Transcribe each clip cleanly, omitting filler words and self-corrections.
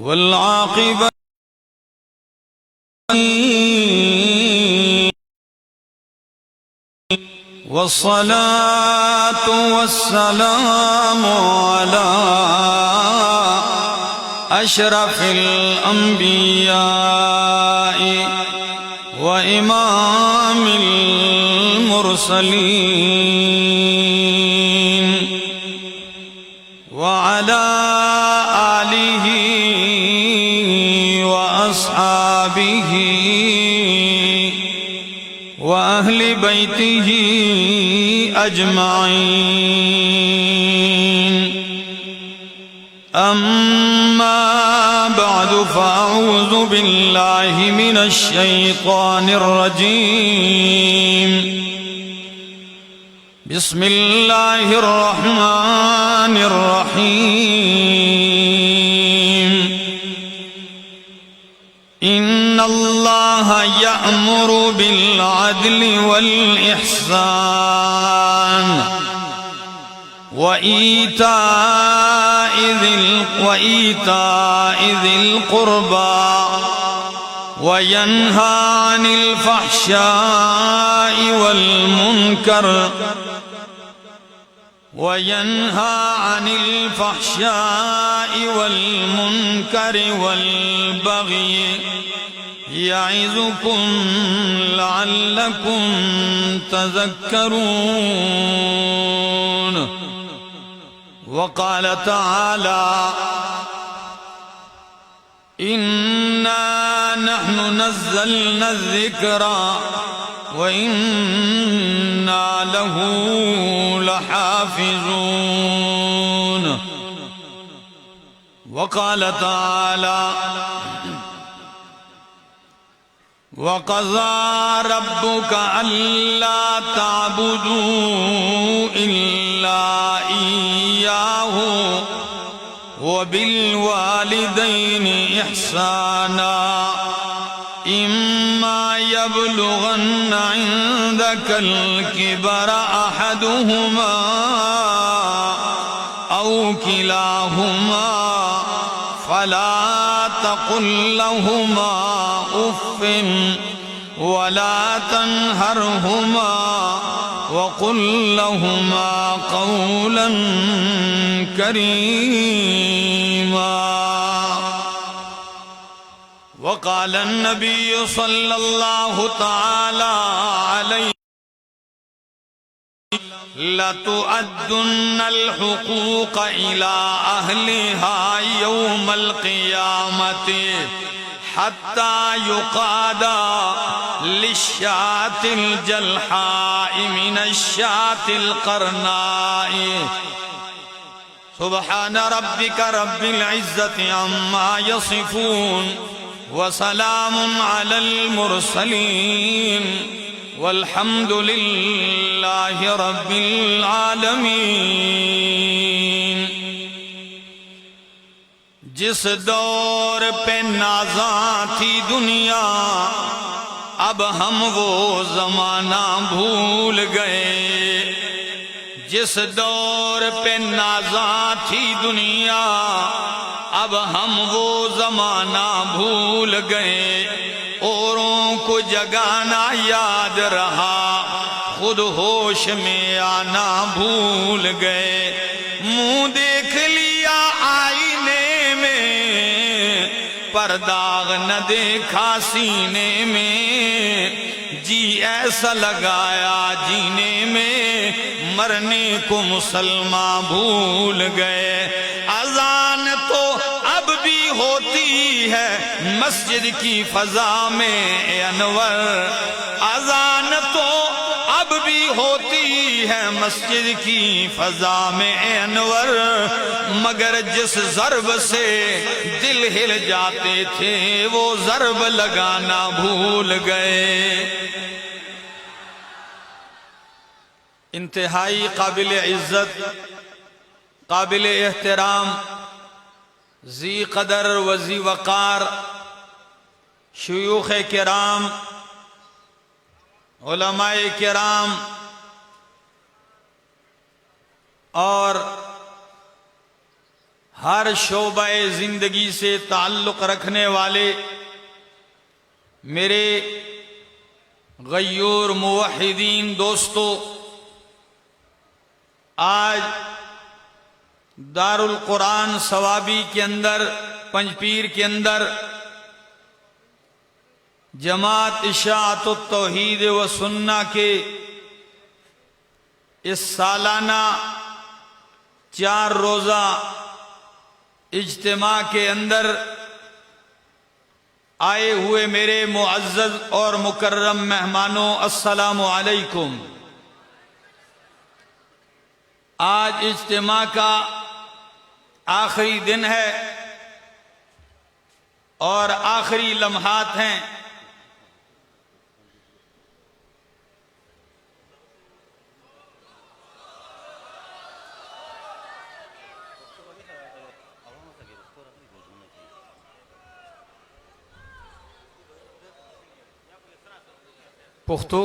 والعاقبة والصلاة والسلام على أشرف الأنبياء وإمام المرسلين وعلى آله وأصحابه وأهل بيته أجمعين. أما بعد فأعوذ بالله من الشيطان الرجيم. بسم الله الرحمن الرحيم. إن الله يأمر بالعدل والإحسان وإيتاء ذي القربى وينهى عن الفحشاء والمنكر والبغي يعظكم لعلكم تذكرون. وقال تعالى: إنا نحن نزلنا الذكر وإنا له لحافظون. وقال تعالى: وقضى ربك ألا تعبدوا إلا إياه وبالوالدين إحسانا إما يبلغن عندك الكبر أحدهما أو كلاهما فلا تقل لهما أف ولا تنهرهما وقل لهما قولا كريما. وقال النبي صلى الله تعالى عليه: لتؤدن الحقوق إلى أهلها يوم القيامة حتى يقادى للشاة الجلحاء من الشاة القرناء. سبحان ربك رب العزة عما يصفون وسلام على المرسلين والحمد لله رب العالمين. जिस दौर पे नाज़ां थी दुनिया अब हम वो ज़माना भूल गए। जिस दौर पे नाज़ां थी दुनिया अब हम वो ज़माना भूल गए। औरों को जगाना याद रहा खुद होश में आना भूल गए। मुंह देख लिया आईने में पर दाग न देखा सीने में। जी ऐसा लगाया जीने में मरने को मुसलमान भूल गए। अजान तो अब भी होती है मस्जिद की फजा में अनवर। अजान तो अब भी होती है मस्जिद की फजा में अनवर। मगर जिस ज़र्ब से दिल हिल जाते थे वो ज़र्ब लगाना भूल गए। इंतहाई काबिल इज़्ज़त, काबिल एहतराम, ज़ी क़दर वज़ी वक़ार शुयूख़ किराम, उलमाए किराम और हर शोबा जिंदगी से ताल्लुक़ रखने वाले मेरे गय्यूर मुवहिदीन दोस्तों, आज दारुल कुरान सवाबी के अंदर, पंजपीर के अंदर जमात इशाअतुत तौहीद व सुन्ना के इस सालाना 4 रोज़ा इज्तिमा के अंदर आए हुए मेरे मुअज़्ज़ज़ और मुकर्रम मेहमानों, अस्सलामु अलैकुम। आज इज्तिमा का आखिरी दिन है और आखिरी लम्हात हैं। पुख्तो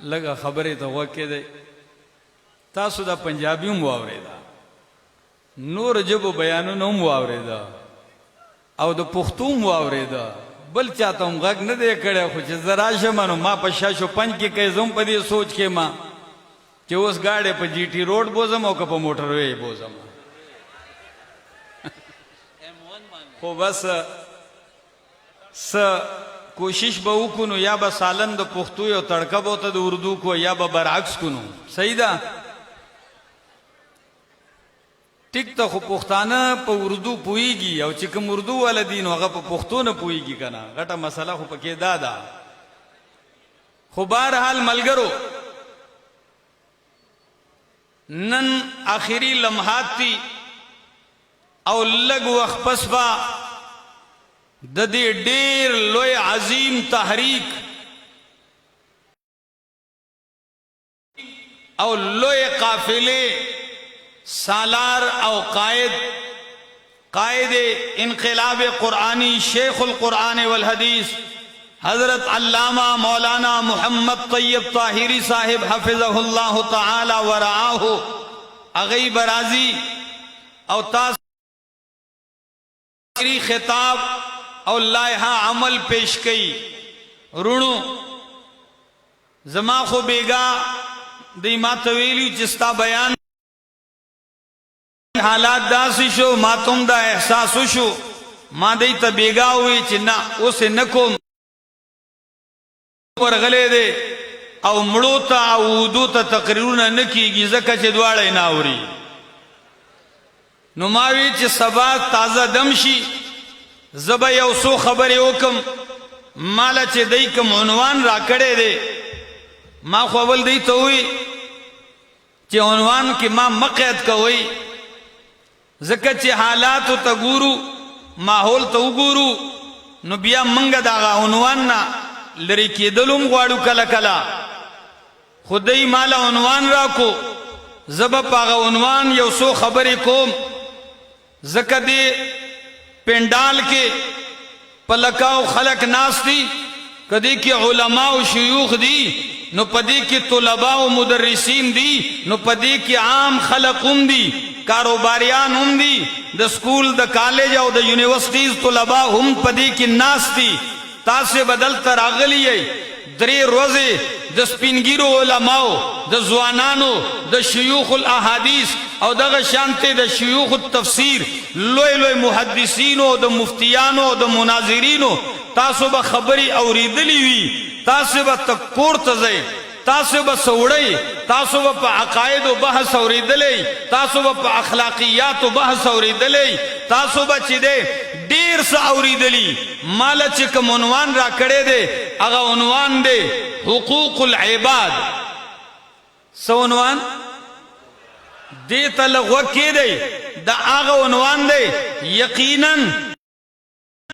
लगा खबरें तो वके दे तासु दा पंजाबी मुआवरेदा नूर जब बयानो न मुआवरेदा और द पुख्तो मुआवरेदा बल चाहता हूँ गग न दे करे कुछ जरा शमानो माँ पशाशो पंच के कह जुम पदे सोच के माँ कि उस गाड़े पर जीटी रोड बोजम और कप मोटरवे बोजम हो बस कोशिश बहु कुनु या ब सालन द पुख्तू यो तड़का बोत द उर्दू को या ब बराक्स कुनु सही दा टिक तो खु पुख्ताना प उर्दू पुईगी और चिकम उर्दू वाला दिन होगा प पुख्तू न पुईगी कना गटा मसला खु पके दादा खु बहरहाल मलगरो नन आखिरी लम्हात थी और लग वक्त पसबा ददे डेर लोए अजीम तहरीक और लोए काफिले सालार और कायदे इनकलाब कुरानी शेखुल कुरान वल हदीस हजरत अल्लामा मौलाना मोहम्मद तैयब ताहिरी साहिब हफिज़हुल्लाह तआला व रआहु अगई बराजी और खिताब और लायहा अमल पेश कई रुणु जमा खो बेगा दीमा तवेली चिस्ता बयान हालात दासी शो मातुम दा एहसास शो माँ दई तबेगा हुई चिन्ना उसे नको पर गले दे और मड़ोता उदूता तकरीर न की जका चे द्वाड़े नावरी नुमावी च सबा ताजा दमशी जब यौसो खबर ओकम माला चे दई कम उनवान राकड़े दे माँ खवल दई तो हुई चे उनवान की माँ मक़ैद का हुई जका चे हालात तो गुरु माहौल तो गुरु नुबिया मंग दागा उनवान ना लरी के दलुम ग्वाड़ू कला कला खुदई माला उनवान राको जब पागा उनवान यौसो खबर कोम जकदे पेंडाल के पलकाओ खलक नास दी कदी के उलमाओ शयूख दी नो पदी के तुलबाओ मुदर्रिसीन दी नो पदी के आम खलक दी कारोबारियान दी द स्कूल द कॉलेज और द यूनिवर्सिटीज तुलबा हम पदी की नास दी तासे बदल तरागली दरे रोजे द स्पिनगिरो उलमाओ द जवानानो द शयूखुल अहादीस और दग शांते द शयूख तफसीर लोए लोए मुहद्दिसीनो द मुफ्तियानो द मुनाजिरीनो तासो ब खबरी औरीदली हुई तासे ब तकोर तजे तासो ब सौड़ई तासो ब अकायद व बहस औरीदले तासो ब अखलाकियात व बहस औरीदले तासो ब चिदे डेर सा औरीदली माला चिकम उनवान राकड़े दे अगा उनवान दे हुकूकुल इबाद सो उनवान दे तलग वके दे दा आगा उनवान दे यकीनन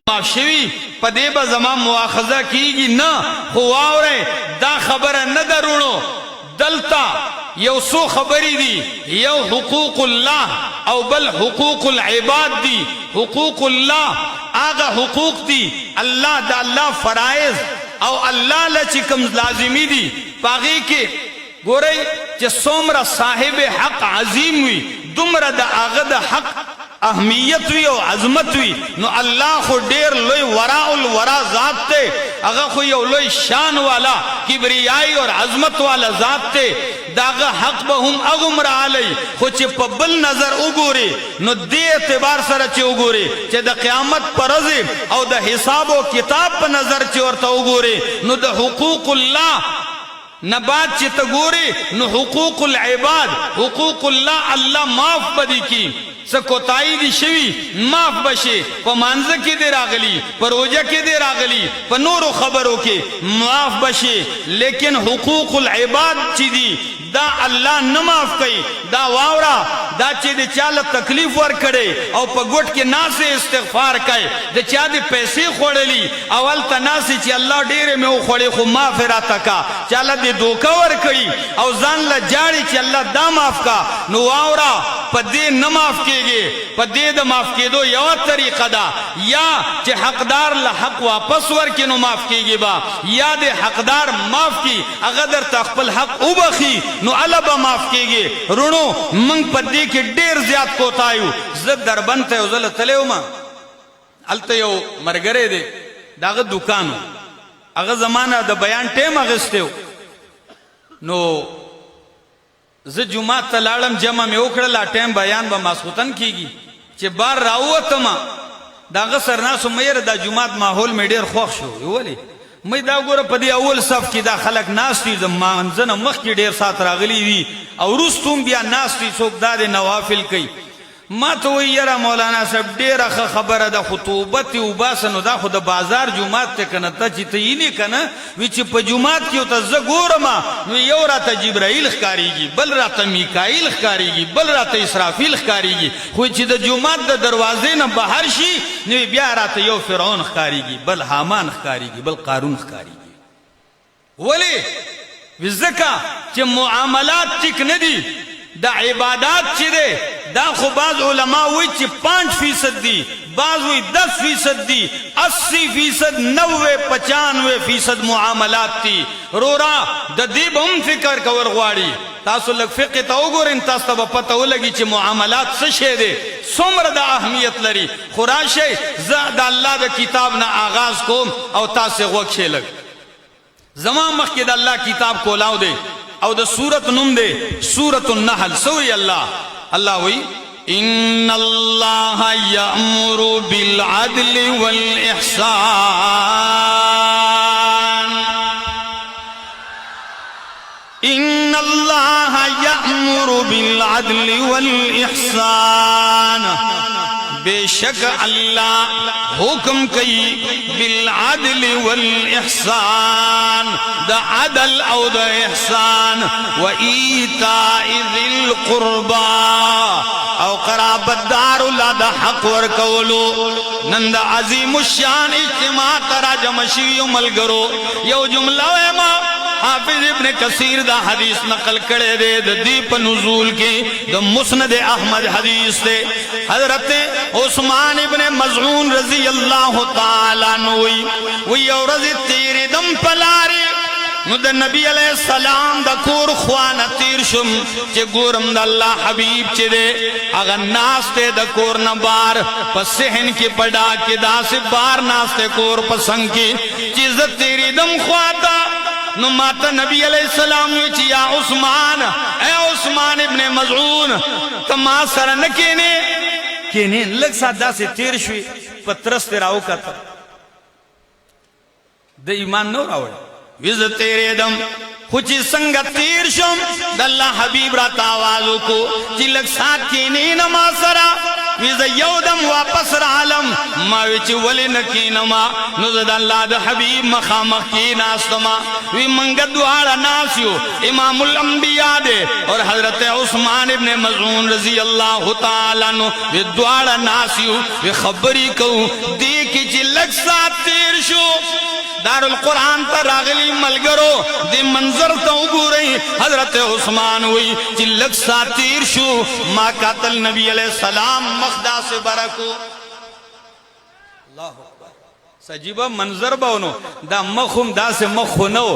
माशवी पदे बा जमा मुआखजा कीगी ना हुआ दा खबर न दरुणो दलता یو سو خبری دی یو حقوق اللہ او بل حقوق العباد دی حقوق اللہ آغا حقوق دی اللہ دا اللہ فرائض او اللہ لچکم لازمی دی پاگی کے گورئی چه سومر صاحب حق عظیم وی دمر دا آغا دا حق اہمیت وی او عظمت وی نو اللہ خو دیر لوی وراء الورا ذات تے اگا خو یو لوی شان والا کبریائی اور عظمت والا ذات تے داغا حق با ہم اغمر آلی خو چه پا بل نظر اگوری نو دی اعتبار سر چه اگوری چه دا قیامت پر رضی او دا حساب و کتاب پا نظر چه ورطا اگوری نو دا حقوق اللہ نبات چه تا گوری نو حقوق العباد حقوق اللہ اللہ معاف بدی کی سکوتائی دی شوی معاف بشے پا مانزہ کی دیر آگلی پا روجہ کی دیر آگلی پا نور و خبروں کے معاف بشے لیکن حقوق العباد چی دی دا اللہ نماف کئی دا واورا دا چی دی چال تکلیف ور کڑے او پا گوٹ کے ناسے استغفار کئی دا چا دی پیسے خوڑلی اول تا ناسے چی اللہ ڈیرے میں او خوڑے خو معاف راتا کا چالا دی دوکا ور کئی او زان لجاڑی چی اللہ دا معاف کا نو واورا پا دی نماف کے گے پا دے دا معاف کے دو یو طریقہ دا یا چے حقدار لحق واپس ورکی نو معاف کے گے با یا دے حقدار معاف کی اغدر تقبل حق اوبخی نو علبا معاف کے گے رونو منگ پا دے کے دیر زیاد کو تایو زد در بنتا یو زل تلیو ما علتا یو مرگرے دے دا اغد دکانو اغد زمانہ دا بیان ٹیم اغستے ہو نو ز جمعات تلالم جمع میں اکڑلا ٹیم بیان با ماسخوتن کی گی چه بار راوتا ما دا غصر ناسو میر دا جمعات ماحول میں دیر خوخ شو ولی میں دا گورا پا دی اول صف کی دا خلق ناستی زمانزن مخ کی دیر سات راغلی دی او روستون بیا ناستی سوک دا دی نوافل کئی ما تو وی یرا مولانا صاحب دیر خبر دا خطوبت او باسنو دا خود بازار جمعات تے کنتا چی تیینی کنا وی چی پا جمعات کیو تا زگورما نو یو را تا جبرائیل خکاری گی بل را تا میکائیل خکاری گی بل را تا اسرافیل خکاری گی خوی چی دا جمعات دا دروازے نا بہر شی نو بیا را تا یو فرعون خکاری گی بل حامان خکاری گی بل قارون خکاری گی ولی وزکا چی معاملات چک ندی دا عبادات چی دے دا خو بعض علماء ہوئی چی 5% دی بعض ہوئی 10% دی 80% 90-95% معاملات تی رورا دا دیب ہم فکر کور غواری تاسو لگ فقہ تاو گورن تاستا با پتاو لگی چی معاملات سشے دے سمر دا اہمیت لری خوراشے زہد اللہ دا کتاب نا آغاز کو او تاس غوکشے لگ زمان مخ کی دا اللہ کتاب کو لاؤ دے او دا سورت نم دے سورت النحل سوئی اللہ وی ان اللہ یأمر بالعدل والإحسان ان اللہ یأمر بالعدل والإحسان بے شک اللہ حکم کئی بالعدل والإحسان دا عدل او دا احسان و ایتاء ذی القربا او قرابت دار اللہ دا حق ورکولو نند عظیم الشان اجتماع تراجم شیو ملگرو یو جملہ ایما حافظ ابن کثیر دا حدیث نقل کرے دے دا دیپ نزول کی دا مسند احمد حدیث دے حضرت عثمان ابن مزعون رضی اللہ تعالیٰ نوئی وی او رضی تیرے دم پلاری نو دا نبی علیہ السلام دا کور خوانا تیر شم چے گورم دا اللہ حبیب چے دے اگر ناستے دا کور نبار پس سہن کی پڑا کے دا سے بار ناستے کور پسنگ کی چیز تیری دم خواتا نو ماتا نبی علیہ السلام ویچی یا عثمان اے عثمان ابن مزعون تما سر نکینے کینے لگ ساتھ دا سے تیر شوی پترس تیراؤ کا تھا دا ایمان نو راوڑ ویز تیرے دم خوچی سنگا تیر شم دا اللہ حبیب را تاوازو کو چی لگ ساتھ کینے نما سرا وی ز یودم واپس رالم ما وی چې ولی نکینما نو زد الله د حبیب مخامخ کی ناستما وی منګ دواړه ناسیو امام الانبیاء دے اور حضرت عثمان ابن مظعون رضی اللہ تعالی عنہ وی دواړه ناسیو وی خبری کو دی کی چې لږ سات تیر شو دار القرآن تا راغلی ملگرو دی منظر تا گورئی حضرت عثمان ہوئی چی لگ ساتیر شو ما قاتل نبی علیہ السلام مخدا سے برکو اللہ اکبر سجیبہ منظر باونو دا مخم دا سے مخو نو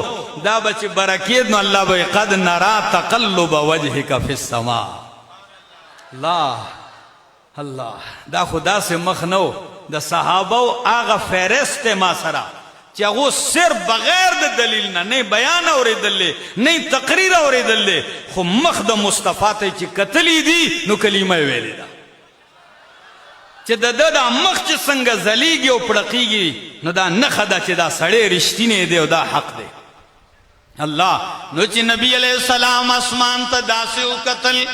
دا بچ برکید نو اللہ بھئی قد نرا تقلب وجہک فی السماء اللہ دا خدا سے مخ نو دا صحابہ آغا فیرست ما سرا چې هغه صرف بغیر د دلیل نه بیان اوریدل نه تقریر اوریدل خو مخ د مصطفی ته چې قتلی دي نو کلمه ویلې ده چې د مخ چې څنګه زلیږي او پړقیږي نو دا نه خدا چې دا سړی رښتینی دی او دا حق دی الله نو چې نبی علیہ السلام اسمان ته داسې وکتل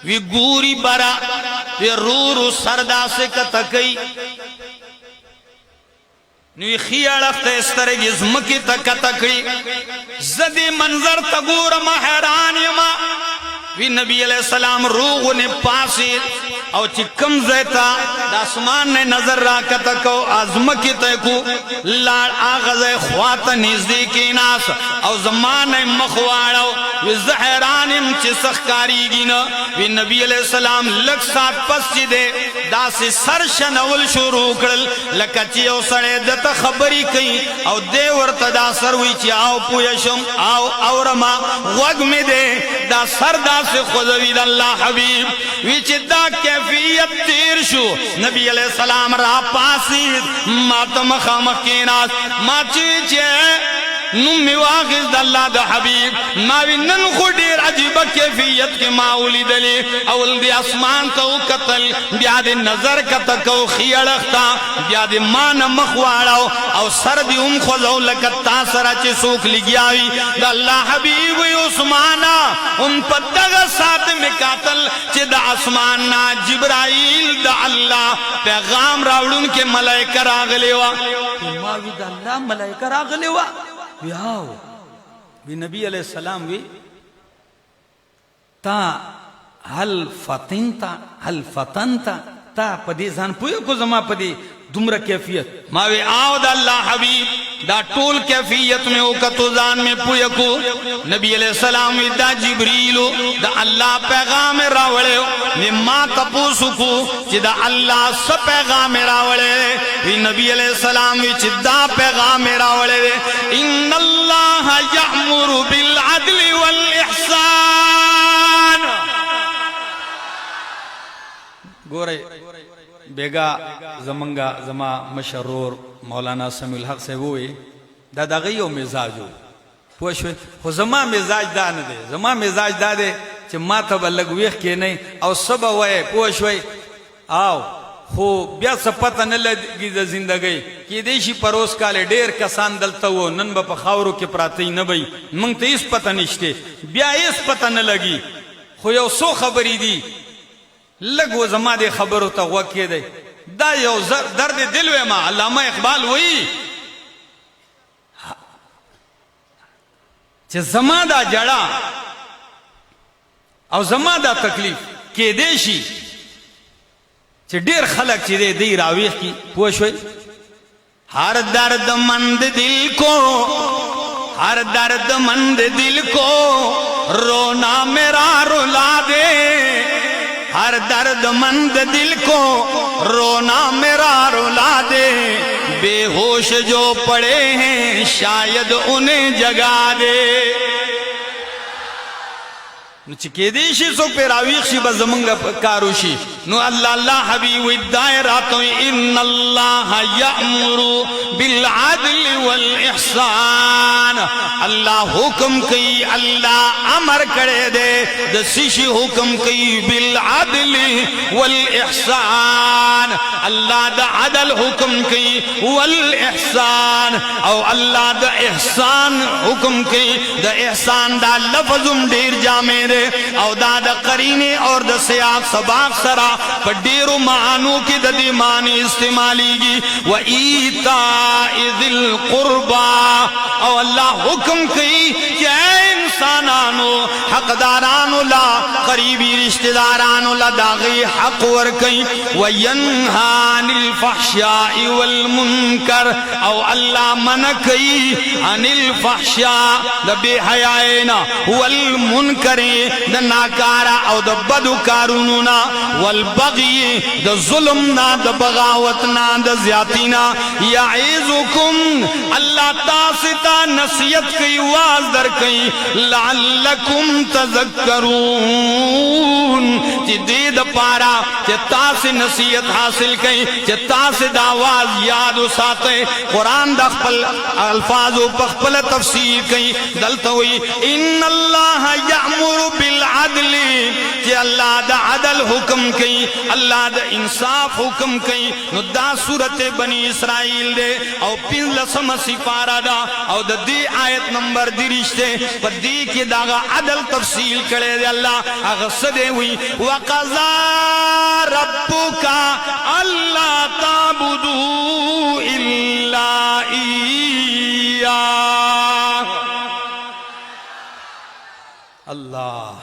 وی ګوري برا وی رورو سر داسې کتکئی نوی خیالخت استرگی زمکی تکا تکڑی زدی منظر تگورم حیران یما وی نبی علیہ السلام روغ نے پاسی او چی کم زیتا دا اسمان نے نظر راکتا کو ازمکی تکو لار آغاز خواتا نزدی کی ناس او زمان مخوارو وی زحیرانم چی سخکاری گینا وی نبی علیہ السلام لگ سات پس چی دے دا سی سرشن اول شروع کرل لکا چی او سڑے دتا خبری کئی او دے ورطا دا سروی چی آو پویشم آو اورما وگ میں دے دا سر دا سے خودوی دا اللہ حبیب وی چی دا کیفیت تیر شو نبی علیہ السلام را پاسید ما تمخامخ کیناس ما چوی چی نمی واقعز دا اللہ دا حبیب ماوی نن خو دیر عجیب کیفیت کے ماولی دلی اول دی اسمان تو قتل بیاد نظر کتکو خیڑختا بیاد مان مخوارو او سر دی خوزو لکتا سرا چی سوک لگیاوی دا اللہ حبیب وی عثمانا ان پا دغا ساتھ میں قاتل چی دا اسماننا جبرائیل دا اللہ پیغام راوڑن کے ملائکہ راغلیوا ماوی دا اللہ ملائکہ راغلیوا بیاو بی نبی علیہ السلام وی تا حل فتنتا تا پدی زان پویا کو زما پدی دمرا کیفیت ماوی آو دا اللہ حبیب دا ٹول کیفیت میں اوکتو زان میں پویا کو نبی علیہ السلام وی دا جبریلو دا اللہ پیغام راوڑے وی ما تپوسو کو چی دا اللہ سا پیغام راوڑے وی نبی علیہ السلام وی چی دا پیغام راوڑے ان اللہ یعمر بالعدل والاحسان گورے بیگا زمانگا زما مشرور مولانا سمیع الحق سے ہوئی دا دا غیو مزاجو پوشوئی خو زما مزاج دا ندے زما مزاج دا دے چی ما تا بلگ ویخ کے نہیں او سبا وی پوشوئی آو خو بیا سپتا نلگی دا زندگی کی دیشی پروس کالے دیر کسان دلتا ہو نن با پا خاورو کی پراتی نبی منگ تا اس پتا نشتے بیا اس پتا نلگی خو یو سو خبری دی لگ وہ زما دے خبرو تا غوکی دے دا یو درد دلوے ما علامہ اقبال ہوئی چھ زما دا جڑا او زما دا تکلیف کے دیشی چھ دیر خلق چھ دے دی راویخ کی پوشوئی ہر درد مند دل کو ہر درد مند دل کو رونا میرا رلا دے ہر درد مند دل کو رونا میرا رلا دے بے ہوش جو پڑے ہیں شاید انہیں جگا دے نو چکے دیشی سو پہ راویخ شی بزمنگا کاروشی نو اللہ حبیب الدائراتو ان اللہ یأمر بالعدل والاحسان اللہ حکم کی اللہ امر کرے دے دسیشی حکم کی بالعدل والاحسان اللہ دا عدل حکم کی والاحسان او اللہ دا احسان حکم کی دا احسان دا لفظم دیر جامع او دا دا قرینے اور دا سیاق سباق سرا سرا پډیرو معنو کې د دې معنی استعماليږي و ایتاء ذل قربا او الله حکم کوي چې انسانانو حقدارانو لا قریبی رشتہ دارانو لا داغي حق ور کوي و ينهى عن الفحشاء والمنکر او الله منع کوي عن الفحشاء د بے حیانا والمنکر د ناکارا او د بدو کارونو نا والبغي د ظلم نا د بغاوت نا د زیاتینا یعظکم الله تاستا نصیحت کوي واز در کوي لعلکم تذکرون چې دې د پارا چې تاسو نصیحت حاصل کوي چې تاسو د आवाज یاد وساتئ قران د خپل الفاظ او خپل تفسیر کوي دلته وي ان الله یأمر بالعدل چې الله د عدل حکم کوي الله د انصاف حکم کوي نو دا سورته بنی اسرائیل ده او 15 سپارہ دا او د دې آیت نمبر 30 ته په دې کې دا عدل تفصیل کړي دی الله هغه سده وي وقضا ربک الا تعبدوا الا اياه الله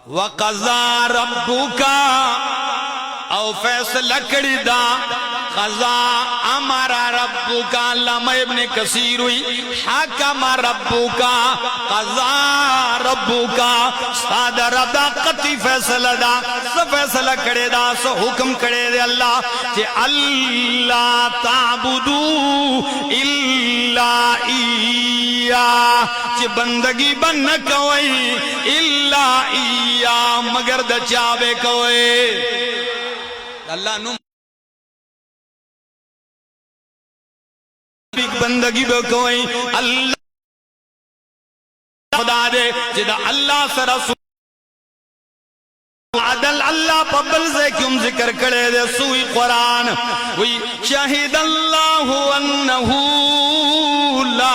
وقضا ربک او فیصلہ کړی دا قضا امر ربک علامہ ابن کثیر وی حکم ربک قضا ربک صادر دا قطعی فیصلہ دا سو فیصلہ کړی دا سو حکم کړی دی الله چې الله تعبدوا الا اياه چې بندگی بن کوي الا اياه مگر د چا به کوي اللہ نو بندگی بکوئی اللہ خدا دے جدا اللہ سر عدل اللہ پبل سے کیوں ذکر کرے دے سوئی قرآن وی شہد اللہ انہو لا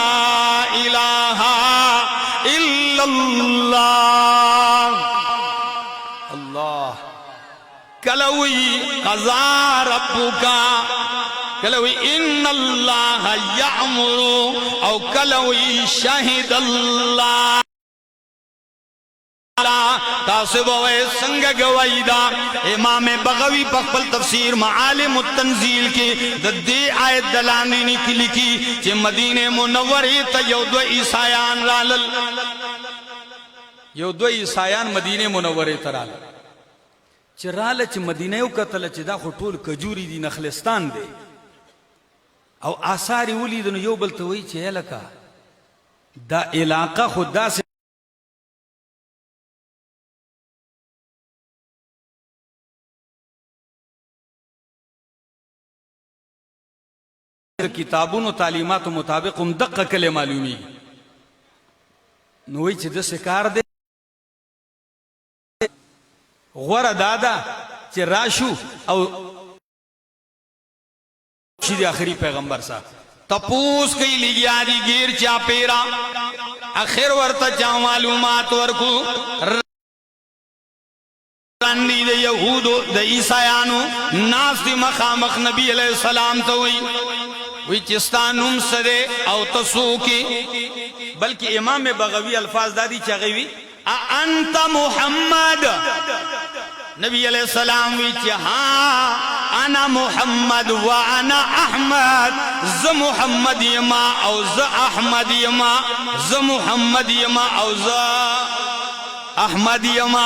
الہ الا اللہ اللہ کلوی قضا ربکا کلوی ان اللہ یعمر او کلوی شہد اللہ تاسب وے سنگ گوائی دا امام بغوی پخپل تفسیر معالم التنزیل کی ددی آیت دلانی کی لکھی چھ مدینہ منوری تا یو دو عیسائیان رالل یو دو عیسائیان مدینہ منوری ترالل چراله چې مدینه یو کتل چې دا خو ټول کجوري دي نخلستان دی او آثار ولید نو یو بل ته وی چې الکا دا علاقه خدا سے کتابونو تعلیماتو مطابق هم دقه کله معلومی نو وی چې د سکار دی غور دادا چې راشو او شید آخری پیغمبر صاحب تپوس کئی لگیا دی گیر چا پیرا آخر ورطا چا معلومات ورکو رانی دا یہودو دا عیسائیانو ناس دی مخامخ نبی علیہ السلام توئی وی چستانم سدے او تسو کی بلکہ امام بغوی الفاظ دادی چاگوی انت محمد نبی علیہ السلام ویچی ہاں انا محمد وانا احمد ز محمد یما او ز احمد یما ز محمد یما او ز احمد یما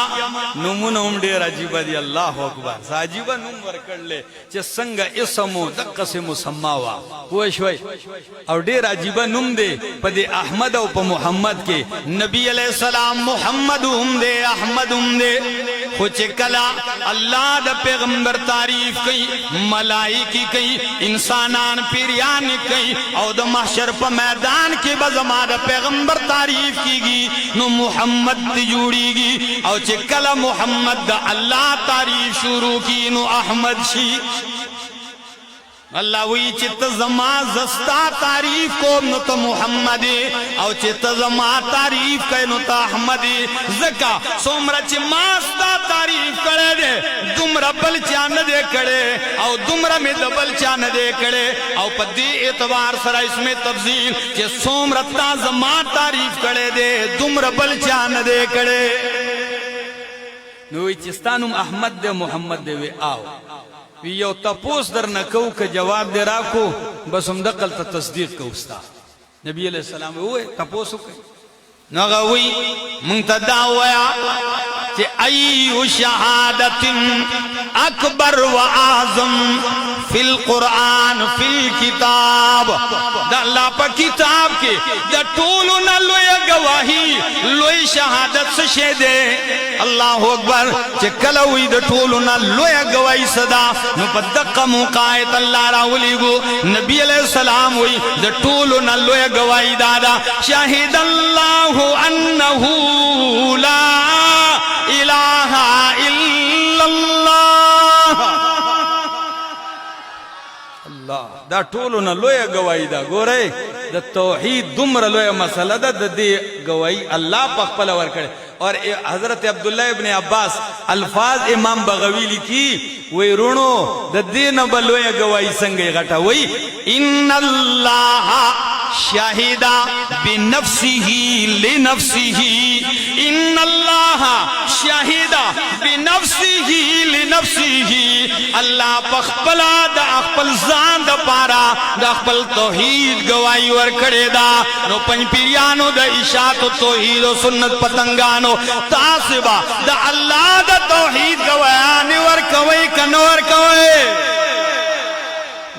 نمون ام دیر عجیبہ دی اللہ اکبر عجیبہ نم ورکڑ لے چه سنگ اسمو دق سے مسماوا پوشوئی او دیر عجیبہ نم دے پا دے احمد او پا محمد کے نبی علیہ السلام محمد ہم دے احمد ہم دے خوچ کلا اللہ دا پیغمبر تعریف کئی ملائکی کئی انسانان پیریان کئی او دا محشر پا میدان کے بزما دا پیغمبر تعریف کی گی نو محمد دی جوڑی گی او چکلا محمد دا اللہ تعریف شروع کی نو احمد شی اللہ وی چت زما زستا تعریف کو نو تو محمد او چت زما تعریف کئی نو تو احمد زکا سومرا چی ماستا تعریف کړه دے دومره بل چا نه دے کړه او دومره مې د بل چا نه دے کړه او په دې اعتبار سره اسم تفضیل چې څومره تا زما تعریف کړه دے دومره بل چا نه دے کړه نو چې ستانم احمد دے محمد دے وی آو وی یو تپوس در نکو که جواب دے راکو بس هم دقل تا تصدیق کو استا نبی علیہ السلام ہوئے تپوسو که نغوی منتدا ویا کہ ایو شہادت اکبر و اعظم فی القرآن فی الکتاب دا اللہ پا کتاب کے دا طولنا لویا گواہی لوی شہادت سشے دے اللہ اکبر چکلوی دا طولنا لویا گواہی صدا نو پا دقا مقایت اللہ راولی گو نبی علیہ السلام ہوئی دا طولنا لویا گواہی دادا شاہد اللہ انہو لا الہ الا اللہ اللہ دا ټولونه لویه گواہی دا ګورئ د توحید دومره لویه مسله ده د دې گواہی الله په خپل ورکړي اور حضرت عبداللہ ابن عباس الفاظ امام بغوی لکی وی رونو د دې نه به لویه گواہی څنګه غټه وی ان الله شاہد بنفسه لنفسه ان اللہ شاہد بنفسه لنفسه اللہ پخپلا دا اخپل زان دا پارا دا اخپل توحید گواہی ورکڑے دا نو پنج پیریانو دا اشاعت و توحید و سنت پتنگانو تاسبا دا اللہ دا توحید گواہانی ورکوئی کنور کوئی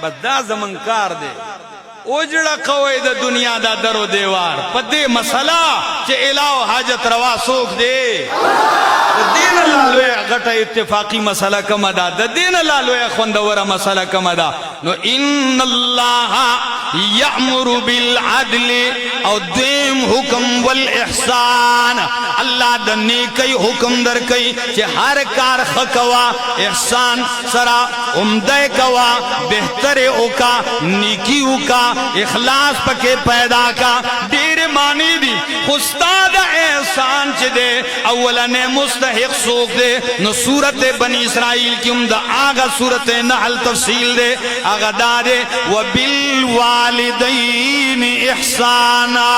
بدا زمنکار دے اوجڑا قوی دا دنیا دا در و دیوار پا دے مسئلہ چے الہو حاجت روا سوک دے دین اللہ لوے غٹا اتفاقی مسئلہ کم دا دین اللہ لوے خوندورا مسئلہ کم دا نو ان اللہ یعمر بالعدل او دیم حکم والاحسان اللہ دا نیکی حکم در کئی چے ہر کار خکوا احسان سرا امدے کوا بہتر اوکا نیکی اوکا اخلاص پکے پیدا کا دیر مانی دی خستاد احسان چے دے اولا نے مستحق سوک دے نو صورت بنی اسرائیل کی امدہ آگا صورت نحل تفصیل دے آگا دا دے وبالوالدین احسانا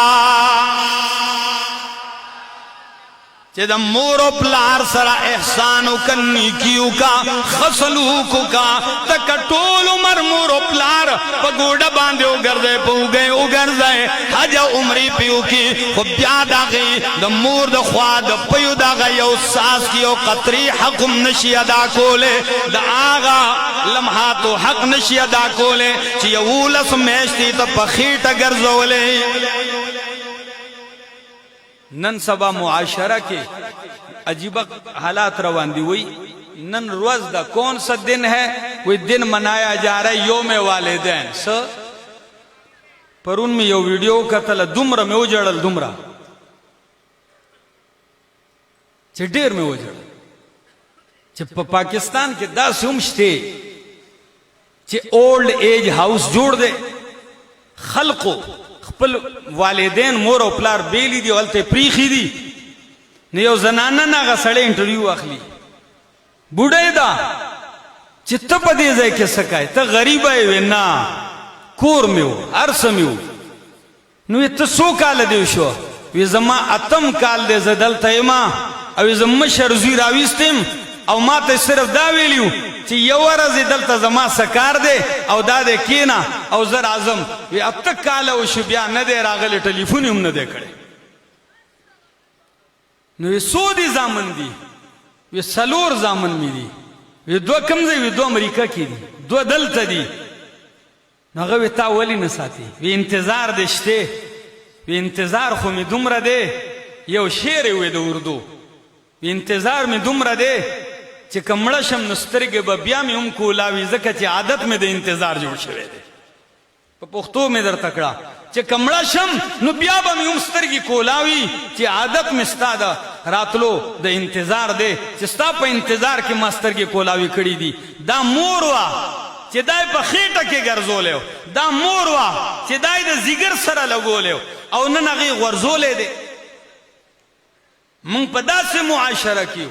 چہ دا مور و پلار سرا احسانو کنی کیو کا خسلوکو کا تکا ٹول عمر مور و پلار پا گوڑا باندے اگردے پا اگئے اگردے حجا عمری پیو کی خب بیاد آگئی دا مور دا خواد دا پیو دا گئی او ساس کی او قطری حکم نشی ادا کولے دا آغا لمحاتو حق نشی ادا کولے چی اولس میشتی تا پخیٹ گرزولے نن سبا معاشرہ کے عجیب حالات روان دی ہوئی نن روز دا کون سا دن ہے وہ دن منایا جا رہا ہے یوم والدین پر ان میں یو ویڈیو کتل دمرہ میں اجڑل دمرہ چھ دیر میں اجڑل چھ پاکستان کے دا سمشتے چھ اولڈ ایج ہاؤس جوڑ دے خلقو خپل والدین مور او پلار بیلی دی ولته پریخی دی نیو زنانه ناغه سړی انټرویو اخلي بوډای دا چې ته په دې ځای کې سکای ته غریب ای وینا کور میو ارس میو نو ته سو کال دی شو وی زما اتم کال دی زدل تایما او زما شرزی راويستم او ما ته صرف دا ویلیو چې یو ورځ دلته زما سکار دی او دا دی کینا او زر اعظم وی اته کال او شو بیا نه دی راغلی ټلیفون هم نه دی کړی نو سو دی زامن دی وی سلور زامن می دی وی دو کم دی وی دو امریکا کی دی دو دلته دی نو هغه وی تا ولی نه ساتي وی انتظار دی شته وی انتظار خو می دومره دی یو شعر وی د اردو وی انتظار می دومره دی چې کمړه شم نسترګې به بیا مې هم کولاوي ځکه چې عادت مې د انتظار جوړ شوی دی په پښتو مې درته کړه چې کمړه شم نو بیا به مې هم سترګې کولاوي چې عادت مې ستا د راتلو د انتظار دی چې ستا په انتظار کې ما سترګې کولاوي کړي دي دا مور وا چې دای په خېټه کې ګرځولی دا مور وا چې دای د زیګر سره لګولی او نن هغې غورځولی دی موږ په داسې معاشره کې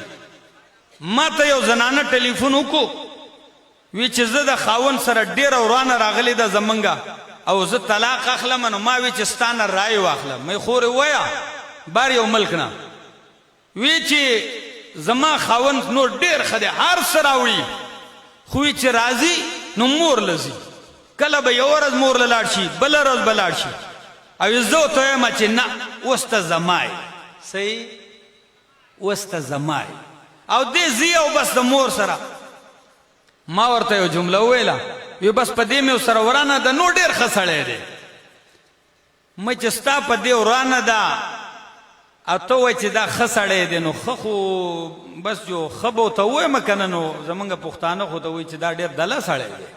ما ته یو زنانه ټلیفون وکړو وی چې زه د خاوند سره ډېره ورانه راغلې ده زمونږه او زه طلاق اخلم نو ما وی چې ستا نه رایې واخلم مې خورې وویه بار یو ملک نه وی چې زما خاوند نور ډېر ښه دی هر څه راوړي خو وی چې راځي نو مور لځي کله به یو ورځ مور له لاړ شي بله ورځ به لاړ شي او زه ورته وایم چې نه اوس ته زما یې صحیح اوس ته زما یې او دې ځي او بس د مور سره ما ورته یو جمله وویله وی بس په دې مې سره ورانه ده نو ډېر ښه سړی دی مې چې ستا په دې ورانه ده او ته وایې چې دا ښه سړی دی نو ښه خو بس جو ښه به ورته ووایم که نه نو زمونږ پښتانه خو ته وایي چې دا ډېر دله سړی دی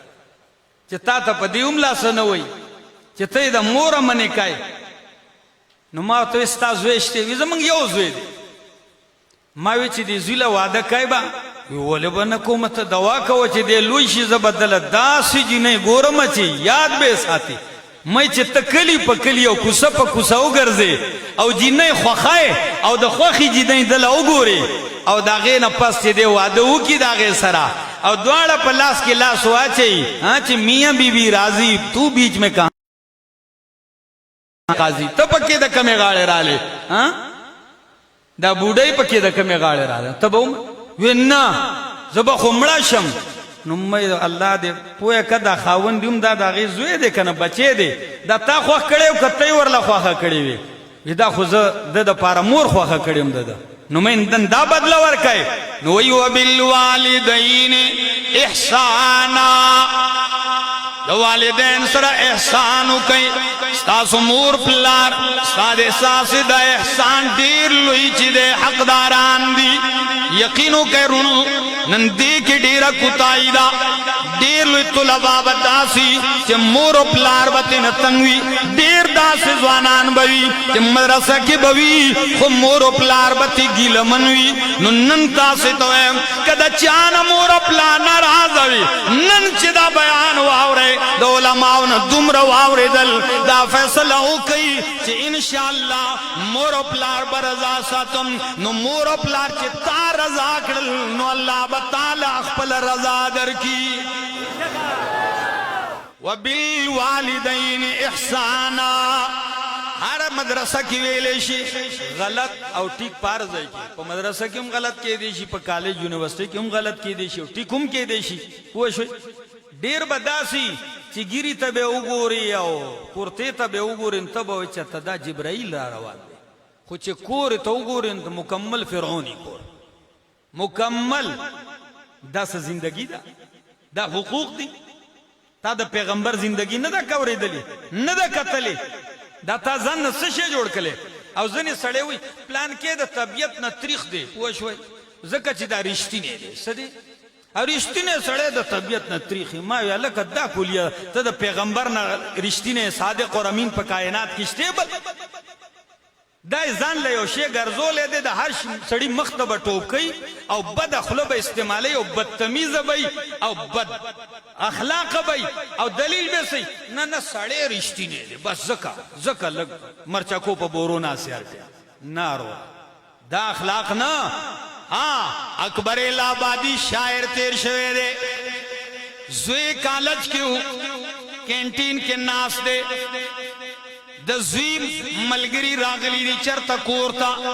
چې تا ته په دې هم لاسه نه وایي چې ته یې د موره منې کوې نو ما ورته وایي ستا زوی شته وي زمونږ یو زوی دی ما وی چې دې زوی له واده کوې به ولې به نه کوم ته دوا کوه چې دې لوی شي زه به دله داسې جینۍ ګورم چې یاد به یې ساتي مې چې ته کلي په کلي او کوڅه په کوڅه وګرځې او جینۍ خوښی او د خوښې جینۍ دله وګورې او د هغې نه پس چې دې واده وکړي د هغې سره او دواړه په لاس کې لاس واچوي چې میاں بی بی راضی تو بیچ میں کہاں قاضي ته پکې د کمې غاړې رالې دا بوډۍ پکې د کمې غاړې راله ته به وی نه زه به خو مړه شم نو مې الله دې پوهه که دا خاوند هم دا د هغې زوی دی که نه بچی دی دا تا خوښ کړی و که ته یې ورله خوښه کړې وې وی دا خو زه د دپاره مور خوښه کړې یم د ده نو مې نن دا بدله ورکوې نو وی وبالوالدین احسانا د والدین سره احسان وکئ ستاسو مور پلار ستا د ستاسې د احسان ډېر لوی چې د حقداران دي یقین وکئ رونو نن دې کې ډېره کوتاهي ده ډېر لوی طلبا به داسې چې مور او پلار به ترې نه تنګ وي ډېر داسې ځوانان به وي چې مدرسه کې به وي خو مور او پلار به ترې ګیلمن وي نو نن تاسې ته وایم که د چا نه مور او پلار ناراضه وي نن چې دا بیان واورئ د علماو نه دومره واورېدل دا فیصله وکئ چې انشاءالله مور او پلار به رضا ساتم نو مور او پلار چې تا رضا کړل نو الله به تعالی خپل رضا درکړي وبالوالدین احسانا هر مدرسه کې ویلې شي غلط او ټیک پار ځای کې په مدرسه کې هم غلط کې دی شي په کالج یونیورسيټي کې هم غلط کې دی شي او ټیک هم کې دی شي پوه شئ ډېر به داسې چې ګیري ته به وګوري او کورتې ته به وګوري ته به وایي چې ته دا جبرائیل را روان دی خو چې کور ته وګوري نو مکمل فرعوني کور مکمل داسې زندگی ده دا حقوق دي تا د پیغمبر زندگی نه ده کورېدلې نه ده کتلې دا تا ځان نه څه شی جوړ کړلی او ځینې سړی وایي پلان کې د طبیعت نه تریخ دی پوه شوی ځکه چې دا رښتینی دی څه دی او رښتینی سړی د طبیعت نه تریخي ما وی هلکه دا کولیه ته د پیغمبر نه رښتینی صادق اور امین په کائنات کې شته بل دا ځان له یو شی ګرځولی دی د هر سړي مخ ته به ټوپ کوي او بد خوله به استعمالوي او بدتمیزه به او بد اخلاقه به او دلیل به سي نه نه سړی رښتینی دی بس ځکه لږ مرچکو په بورو ناسیار دی نارو دا اخلاق نه اکبر الہآبادی شاعر تیر شوی دی زوی کالج کې کینټین کې ناست دی د زوی ملګری راغلی دی چرته کور ته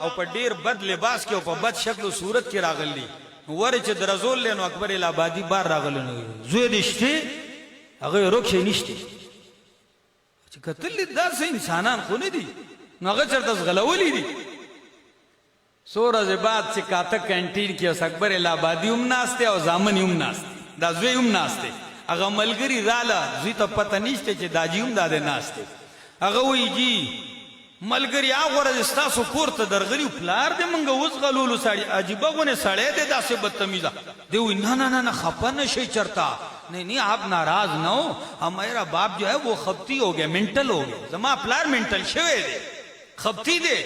او په ډیر بد لباس کې او په بد شکل او صورت کې راغلی ور چې درزول لنو اکبر الہآبادی بار راغلی نو زوی دې شته هغه روکشه نشته چې کتل داسې انسانان خو نه دي نو هغه چرته غلولی دي سورج بعد چې کاته کینټین کې اوس اکبر الہآبادی هم ناشته او زامن هم ناشته دا زوی هم ناشته هغه ملګری رااله زوی ته پته نشته چې داجی هم داده ناشته هغه وی جی ملګری هغه ستاسو کور ته درغلی پلار دې مونږ اوس غلولو سړی عجیبه غونه سړی دې داسې بدتمیزه دی وی نه نه نه خفه نشئ چرتا नहीं आप नाराज न हो हमारा बाप जो है वो खपती हो गया मेंटल हो गया जमा प्लार मेंटल शवे दे खपती दे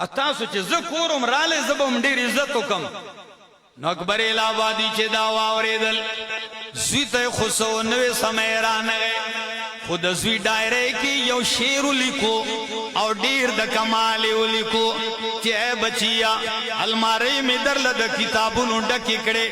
अतासो चे ज़कोरम राले ज़बम डेर इज्जत तो कम नकबर इलाहाबादी चे दावा औरेदल ज़ुईते खुसो नवे समय राने खुद ज़ुई डायरे की यो शेर लिखो और डेर ډیر د کمال ولیکو چې اے بچیا الماری می درل د کتابونو ډکی کړي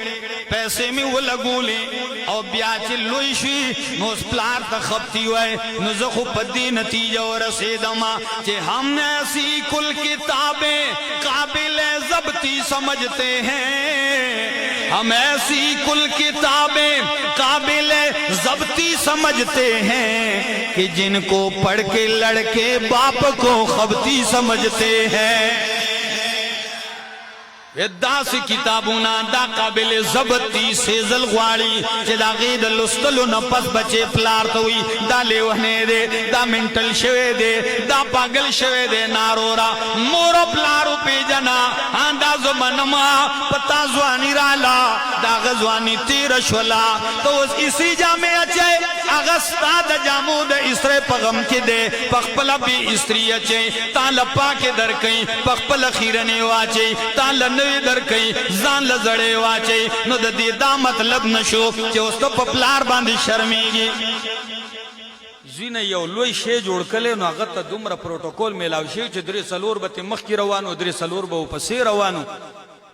پیسې می ولګولې او بیا چې لوی شي نو پلار ته خپتی وای نو زه خو په دې نتیجه ورسېدم چې ہم ایسی کل کتابیں قابل ضبطی سمجھتے ہیں ہم ایسی کل کتابیں قابل ضبطی سمجھتے ہیں کہ جن کو پڑھ کے لڑکے باپ کو خبتی سمجھتے ہیں دا سی کتابونا دا قابل ضبطی سیزل غواړي چې دا غید لستلو نفس بچے پلار توی دا لیوہنے دے دا منٹل شوے دے دا پاگل شوے دے نارورا مورو پلارو پی جنا دا زمانما پتا زوانی رالا دا غزوانی تیر شولا تو اسی جامع اچھے اغسطا دا جامو دا اسرے پغم کی دے پخپلا بھی استری اچھے تا لپا کے در کئی پخپلا خیرنے واچے تا لنوی در کئی زان لزڑے واچے نو دا دی دا مطلب نشو چے اس تو پپلار باندی شرمیگی زوین یو لوی شی جوړ کله نو هغه ته دومره پروتوکول میلاو شي چې درې سلور به مخکې روانو درې سلور به پسې روانو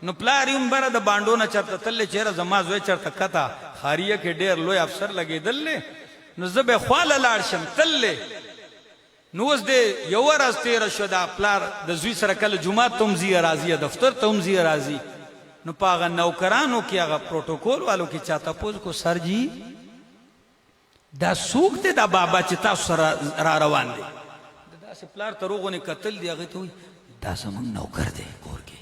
نو پلار یم بره د باندو نه چرته تللی چېره زما زوی چرته کته خاریه کې ډېر لوی افسر لګېدل نو زه به خواله لاړ شم تللی نو اوس دې یوه ورځ تېره شوه دا پلار د زوی سره کله جومات ته هم ځي راځي دفتر ته هم ځي راځي نو په هغه نوکرانو کې هغه پروتوکول والو کې چا تپوس کو سر جی دا سوک دے دا بابا چې تاسو سره را روان دی دا سی پلار تروغونی قتل دی اگه توی دا زمان نوکر دے کور کی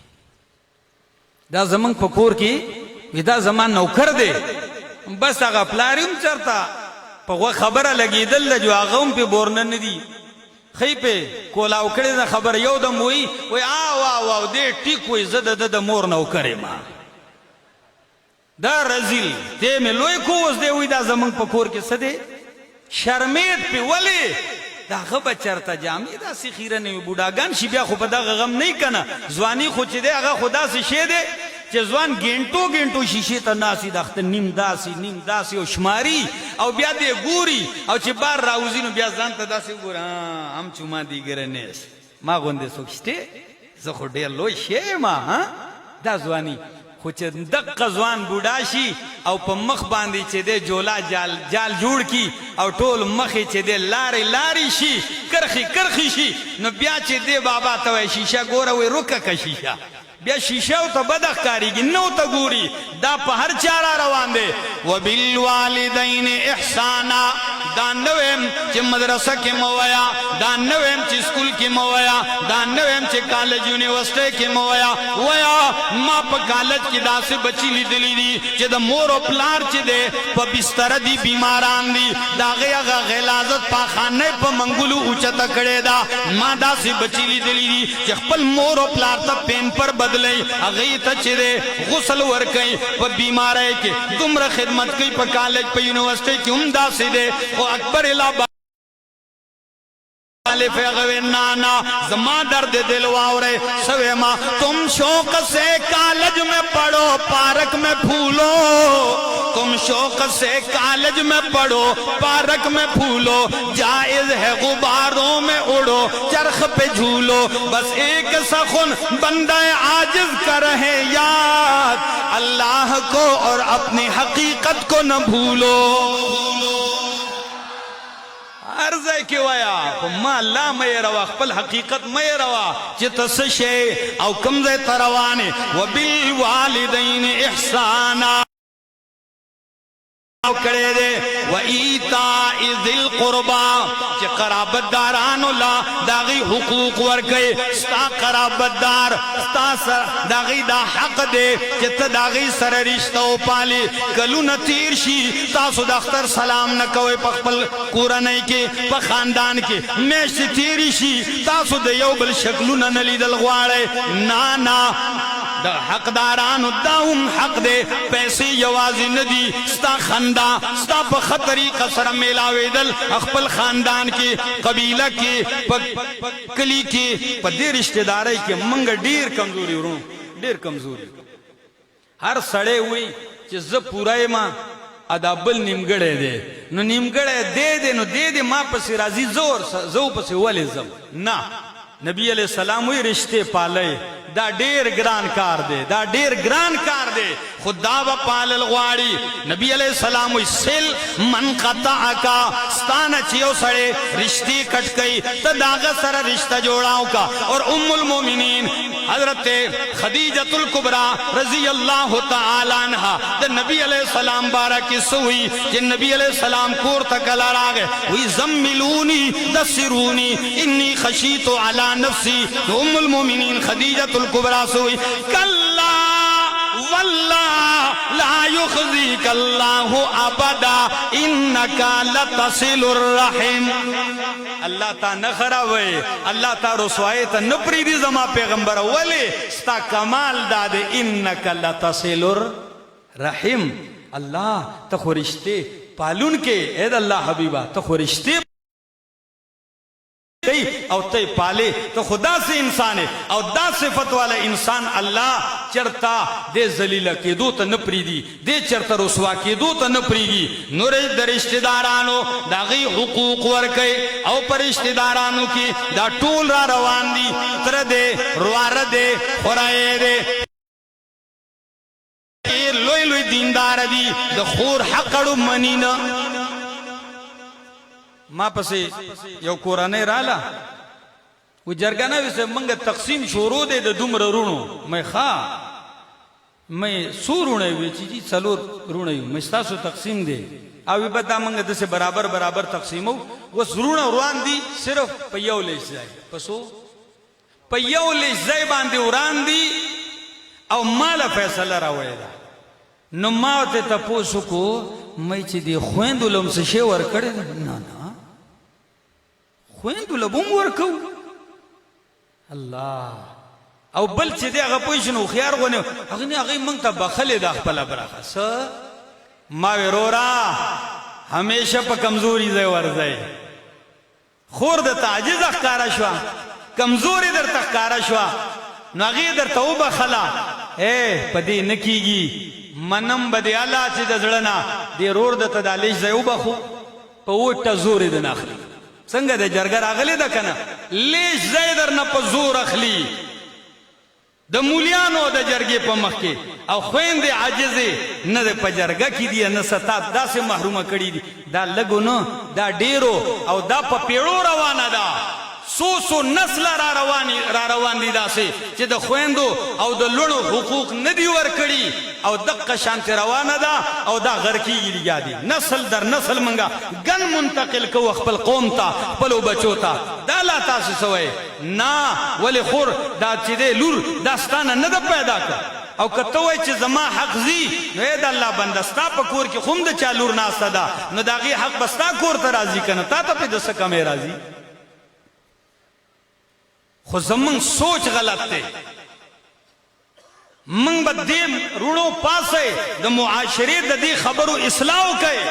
دا زمان پا کور کی وی دا زمان نوکر دے بس اگه پلاریم چرتا پا غو خبر لگی دل جو آغا هم پی بورنن دی خی پی کولاو کردی دا خبر یو دم وی آو آو آو دے ٹیک وی زد دا مور نوکر ما دا رزیل تے میں لوئی کوز دے ہوئی دا زمان پکور کے سدے شرمید پی ولی دا غبا چرتا جامی دا سی خیرنی بوداگان شی بیا خو پا دا غم نہیں کنا زوانی خو چی دے اگا خدا سی شے دے چی زوان گینٹو گینٹو شیشی تا ناسی داخت نیم داسی او شماری او بیا دے گوری او چی بار راوزی نو بیا زان تا داسی گوری ہم چوما دیگر نیس ما گوندے سوکشتے زخو دیر لوئی شے ما دا زوانی خوچ دق زوان بوډاشي او په مخ باندې چې دے جولا جال جوړ کی او ټول مخې چې دے لاری شي کرخی شي نو بیا چې دے بابا ته شیشه ګوره وی رکه کا شیشه بیا شیشه او ته بدخ کاریږي نو ته ګوري دا په هر چاره روان دی وبالوالدین احسانا دا نویم چې مدرسه کې مویا دا نویم چې سکول کې مویا دا نویم چې کالج یونیورسيټي کې مویا ویا ما په کالج کې داسې بچی لیدلی دي چې د مور او پلار چې دی په بستر دي بیماران دي دا هغه غلاظت پاخانه په منګولو اوچته کړې دا ما داسې بچی لیدلی دي چې خپل مور او پلار ته پین پر بدلی هغه ته چې دی غسل ورکي په بیماری کې دومره خدمت کوي په کالج په یونیورسيټي کې هم داسې دی او اکبر الہ نانا زما درد دل واورے سوے ماں تم شوق سے کالج میں پڑھو پارک میں پھولو تم شوق سے کالج میں پڑھو پارک میں پھولو جائز ہے غباروں میں اڑو چرخ پہ جھولو بس ایک سخن بندہ عاجز کر رہے یاد اللہ کو اور اپنی حقیقت کو نہ بھولو عرضه کی ویا ما لا مې روا خپل حقیقت مې روا چې تاسو شی او کمزه تروانه وبالوالدین احسانا او کړه دے و ایتاء ذل قربا چې قرابت دارانو لا داغي حقوق ورکي ستا قرابت دار ستا سر داغي دا حق دے چې ته داغي سره رشتہ او پالي کلو نتیر شي تاسو د اختر سلام نه کوي په خپل کورنۍ کې په خاندان کې مېشت تیر شي تاسو د یو بل شکلونه نه لیدل غواړي نه دا حقدارانو داهم حق دے پیسے یوازی ندی ستا خندا ستا پا خطری قصر میلاوی دل اخپل خاندان کی قبیلہ کی کلی کی پا دیر اشتداری کی منگ دیر کمزوری ورون دیر کمزوری ہر سڑے ہوئی چی زب پورائی ماں ادا بل نیمگڑے دے نو نیمگڑے دے نو دے ما پسی رازی زور زو پسی ولی زم نا نبی علیہ السلام وی رشتے پالے دا ډیر ګران کار دی دا ډیر ګران کار دی خدا و پالل غواړي نبی علیہ السلام وی سل من قطعکا ستانه چیو سړی رشتے کټ کئی ته داغه سره رشتہ جوړاو کا اور ام المؤمنین حضرت خدیجۃ الکبریٰ رضی اللہ تعالی عنہا دا نبی علیہ السلام بارہ کی سوئی کہ نبی علیہ السلام کور تک لاراغے وی زملونی دسرونی انی خشیت علی نفسی ام المؤمنین خدیجۃ الکبریٰ سوئی کلا واللہ لا یخزیک اللہ ابدا انکا لتصل الرحم اللہ تا نخرا وے اللہ تا رسوائی تا نپری دی زما پیغمبر ولی ستا کمال دادے انکا لتصل الرحم اللہ تا خورشتے پالون کے اید اللہ حبیبہ تا خورشتے او تے پالے تو خدا سے انسان ہے او دا صفت والا انسان اللہ چرتا دے ذلیلہ کی دو تا نپری دی دے چرتا رسوا کی دو تا نپری دی نورج در رشتہ دارانو دا غی حقوق ورکے او پر رشتہ دارانو کی دا ٹول را روان دی تر دے روار دے خورائے دے لوی لوی دیندار دی دا خور حقڑو منینا ما پسے یو قرآنے رالا وہ جرگانا ویسے منگا تقسیم شروع دے دے دومر رونو میں میں سو رونے ہوئے چیزی سلور رونے ہوئے میں ستاسو تقسیم دے آوی بدا منگا دسے برابر برابر تقسیم ہو وہ رونا روان دی صرف پیو لیش جائے پسو پیو لیش جائے باندے وران دی او مالا فیصلہ راوئے دا نو ماوتے تپوسو کو میں چی دی خویندو لم سے شیور کردے نا نا خویندو لبوم ورکو اللہ او بل چی دے اگا پوشنو خیار گونے اگنی اگی منگتا بخلی دا خپلا براخا سا ماوی رو را ہمیشہ پا کمزوری زی ورزی خور دا تعجز اخکارا شوا کمزوری در تخکارا شوا نو اگی در تاو بخلا پا دی نکی گی منم بدی اللہ چی دا زڑنا دی رور دا تدالیش زی او بخو پا وٹا زوری دا ناخلی سنگا دا جرگر آگلی دا کنا لیش زیدر نا پا زور اخلی دا مولیانو دا جرگی پا مخی او خوین دے عاجزی نا دا پا جرگا کی دیا نا ستات دا سے محروم کری دی دا لگو نا دا دیرو او دا پا پیڑو روانا دا سو نسل را روان دی دا سے چی دا خویندو او دا لونو حقوق ندی ورکڑی او دقا شانتی روانا دا او دا غرکی گی لیا دی نسل در نسل منگا گن منتقل کو اخپل قوم تا پلو بچو تا دا لا تاسی سوئے نا ولی خور دا چی دے لور داستانا ندہ پیدا کر او کتوئی چی زما حق زی نو اید اللہ بندستا پا کور کی خم دا چا لور ناستا دا نو دا غی حق بستا کور تا رازی کنا تا تا پی دسکا میں رازی خو زمان سوچ غلط تے منگ با دیم روڑو پاسے دا معاشری دا دی خبرو اصلاحو کئے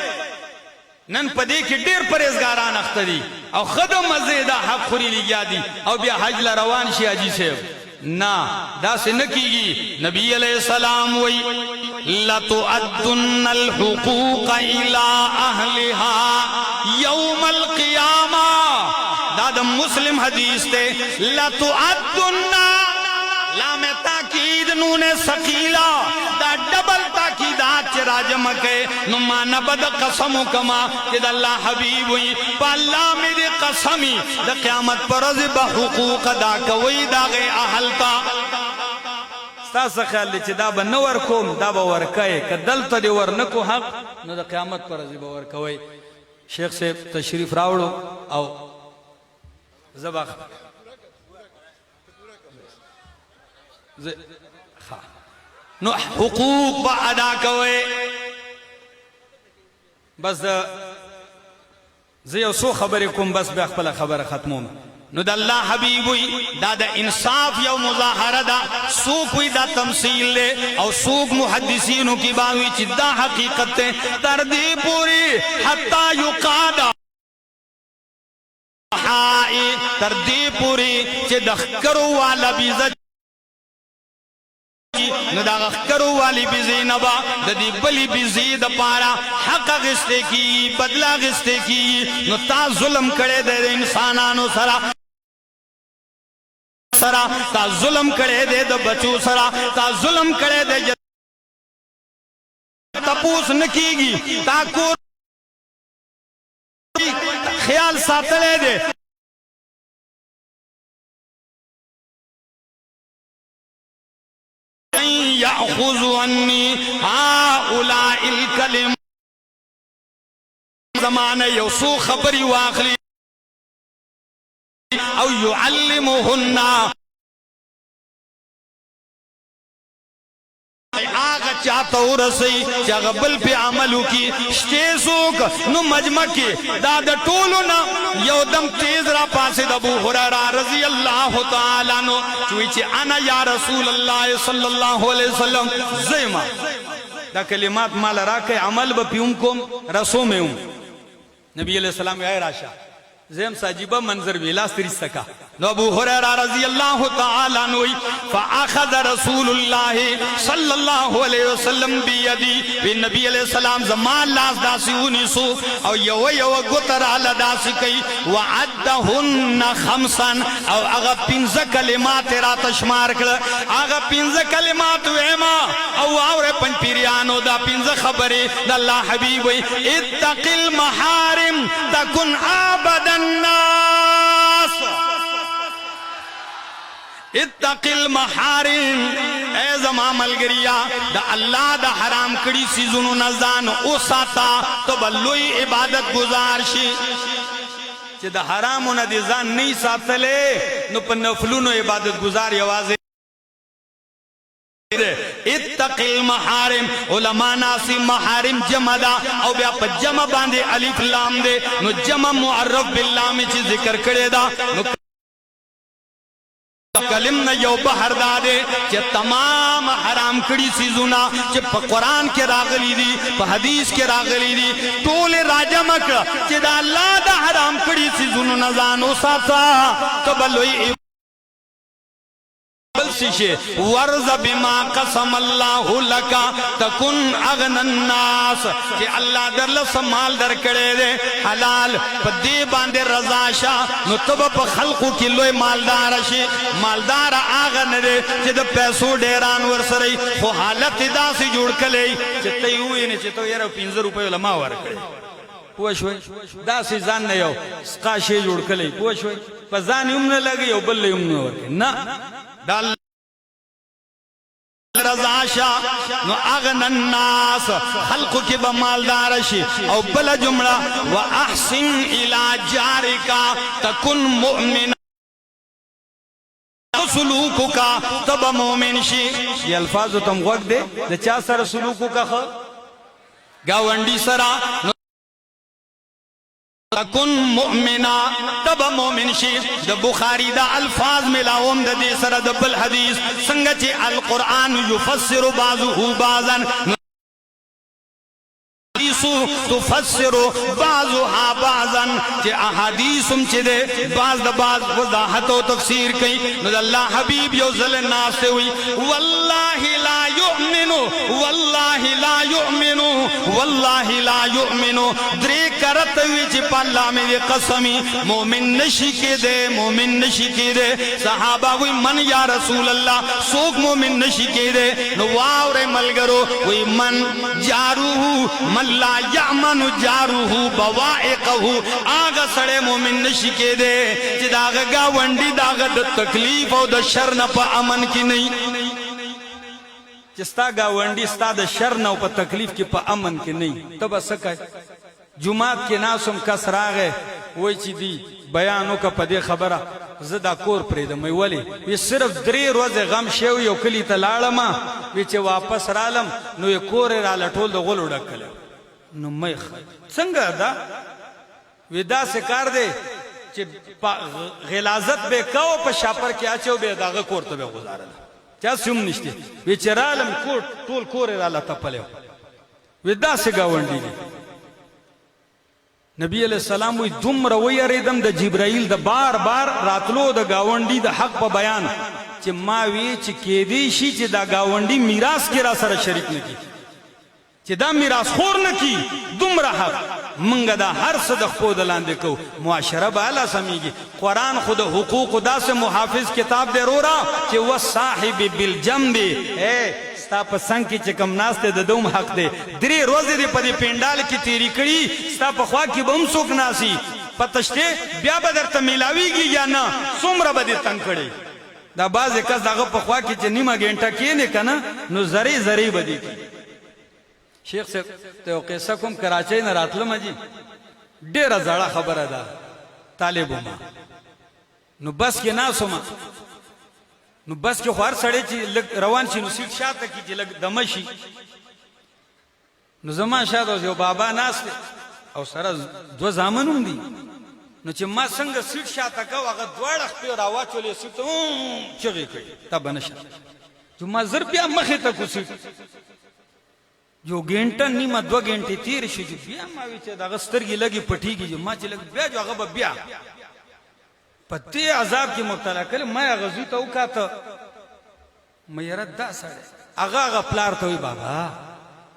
نن پا دے کی دیر پریزگاران اختری او خدم مزیدہ حق خوری لگیا دی او بیا حج لروان شی حجی سے نا دا سے نکی گی نبی علیہ السلام وی لَتُؤَدُّنَّ الْحُقُوقَ إِلَىٰ أَهْلِهَا يَوْمَ الْقِيَامَةِ دادا مسلم حدیث تے لَتُؤَدُّنَّ لام تاکید نون سقیلا دا ڈبل تاکیدات چی راجم کے نمانا بد قسمو کما کہ دا اللہ حبیب ہوئی پا اللہ میں دے قسمی دا قیامت پر رضی بحقوق دا کوئی دا غی احلتا ستاسا خیال لی چی دا با نور کوم دا با ورکائے کہ دلتا دی ورنکو حق نو دا قیامت پر رضی با ورکوئی شیخ سے تشریف راوڑو او زباق نو حقوق با ادا کوئے بس زیو سو خبر کم بس بے اخبر خبر ختمون نو دا اللہ حبیبوی دا دا انصاف یو مظاہرہ دا سوک وی دا تمثیل لے او سوک محدثینوں کی باوی چی دا حقیقت تردی پوری حتی یقادا تردی پوری چی دخکرو والا بیزت نو دا غخکرو والی بیزی نبا دا دی بلی بیزی دا پارا حق غستے کی بدلا غستے کی نو تا ظلم کرے دے انسانانو سرا سرا تا ظلم کړي دے د بچو سرا تا ظلم کړي دے تپوس نکیږي تا کور خیال ساتلې دے یأخذ عنی هؤلاء الکلم زمانه یو سو خبری واخلی او يعلمهن آغا چاہتا ہو رسی چاہا بل پہ عملو کی شتیسوک نو مجمع کی دادا ٹولونا یو دم تیز را پاسد ابو حریرہ رضی اللہ تعالیٰ نو چویچے انا یا رسول اللہ صلی اللہ علیہ وسلم زیمہ دا کلمات مال راکے عمل با پیوم کم رسو میں ہوں نبی علیہ السلام آئے راشا زیم ساجیبہ منظر ویلاس تریستکا نو ابو حریرہ رضی اللہ تعالیٰ نوی فآخذ رسول اللہ صلی اللہ علیہ وسلم بیدی وی نبی علیہ السلام زمان لاس داسی انیسو او یو گتر آلا داسی کئی وعدہن خمسن او اغا پینز کلمات را تشمار کر اغا پینز کلمات ویما او آور پنج پیریانو دا پینز خبری دا اللہ حبیبوی اتق المحارم تکن آبدا الناس اتق المحارم اے زمان ملگریا دا اللہ دا حرام کڑی سیزنو نزان او ساتا تو بلوی عبادت گزار شی چی دا حرامو نا دی زان نہیں ساتا لے نو پا نفلونو عبادت گزار یوازے اتق المحارم علماء ناسی محارم جمع دا او بیا پا جمع باندے علیف لام دے نو جمع معرف باللہ میں چی ذکر کرے دا نو کلم نا یو بحر دادے چی تمام حرام کڑی سیزونا چی پا قرآن کے راغلی دی پا حدیث کے راغلی دی طول راجہ مکر چی دا اللہ دا حرام کڑی سیزونو نزانو ساتا تبلوئی ورز بما قسم اللہ لکا تکن اغن الناس کہ اللہ در لسمال در کڑے دے حلال پا دے باندے رضاشا نو تب پا خلقو کی لوی مالدار شی مالدار آغن دے چی دا پیسو ڈیران ورسرئی خو حالت دا سی جوڑ کلے چی تی ہوئی نے چی تو یرو 15 روپے علماء ورکڑے پوشوئی دا سی زان نیو سقا شی جوڑ کلے پوشوئی پا زان یمن لگی یو بل یمن ورکڑے نا دال رضاشا نو اغن الناس خلقو کی بمالدار شی او بلا جملہ وَأَحْسِنْ إِلَى جَارِكَ تَكُنْ مُؤْمِنَ سلوکو کا تب مومن شی یہ الفاظ تم غوک دے دا چا سر سلوکو کا خواہ گاونڈی سرا تکن مؤمنا تب مومن شی دا بخاری دا الفاظ ملاوم دا دے سر دا بالحدیث سنگچے القرآن یفسر بعضو بعضاً تفسر بعضها بعضاً چے احادیثم چے دے بعض دا بعض وضاحت و تفسیر کئی نو اللہ حبیب یو ظل ناس سے ہوئی واللہ لا یؤمنو واللہ لا یؤمنو واللہ لا یؤمنو درے کرت ہوئی چے پا اللہ میں دے قسمی مومن نشی کے دے مومن نشی کے دے صحابہ ہوئی من یا رسول اللہ سوک مومن نشی کے دے نو واور ملگرو ہوئی من جاروہو من لا یعمن جاروہو بوائقہو آگا سڑے مومن نشی کے دے چی داغا گاونڈی داغا دا تکلیف او دا شرن پا امن کی نہیں چستا گاونڈی ستا دا شرن او پا تکلیف کی پا امن کی نہیں تب سکا جماعت کے ناسم کس راغے وہی چی دی بیانو کا پدے خبرہ زدہ کور پریدم میں ولی یہ صرف 3 روز غم شیو یو کلی تلالما ویچے واپس رالم نو یہ کور رالا ٹول دا غلو ڈکلے نو میں سنگا دا ویدہ سے کار دے چی غلازت بے کاؤ پا شاپر کیا چو بے داغا کور تو بے گزارا دا چاہ سیم نشتے ویچے رالم ٹول کور رالا تپلے ویدہ سے گاونڈی دی نبی علیہ السلام وی دم روی ریدم دا جبرائیل دا بار بار راتلو دا گاونڈی دا حق پا بیان چی ماوی چی کیدیشی چی دا گاونڈی میراث کی را سر شریک نکی چی دا میراث خور نکی دم را حق منګه دا هر څه د خپو د لاندې کو معاشره به اعلی سمیږي قرآن خو د حقوقو داسې محافظ کتاب دی رورا چې والصاحب بالجنب ستا په څنګ کې چې کوم ناست دی د دوم حق دی 3 ورځې دې په دې پنډال کې تیرې کړي ستا په خوا کې به هم څوک ناسي پته شته بیا به درته میلاویږي یا نه څومره به دې تنګ کړي دا بعضې کس دغه په خوا کې چې نیمه ګنټه کښېنې که نه نو زرې زرې به دې کړي شیخ صاحب ته یو قصه کوم کراچۍ نه راتلمه جي ډېره زړه خبره ده طالب وما نو بس کې ناست ومه نو بس کې خو هر سړی چې لږ روان شي نو سیټ شاته کړي چې لږ دمه شي نو زما شاته اوس یو بابا ناست دی او سره 2 زامن هم دي نو چې ما څنګه سیټ شاته کو هغه دواړه خپې راواچولې سیټ ته چغې کړې تا به نشه چې ما زر بیا مخې ته کو سیټ یو ګنټه نیمه 2 ګنټې تېرې شي چې بیا ما وی چې دغه سترګې لږې پټېږي چې ما چې لږ بیا جو هغه به بیا په دې عذاب کې مبتلا کړل ما هغه زوی ته وکاته مې یاره دا سړی هغه پلار ته وی بابا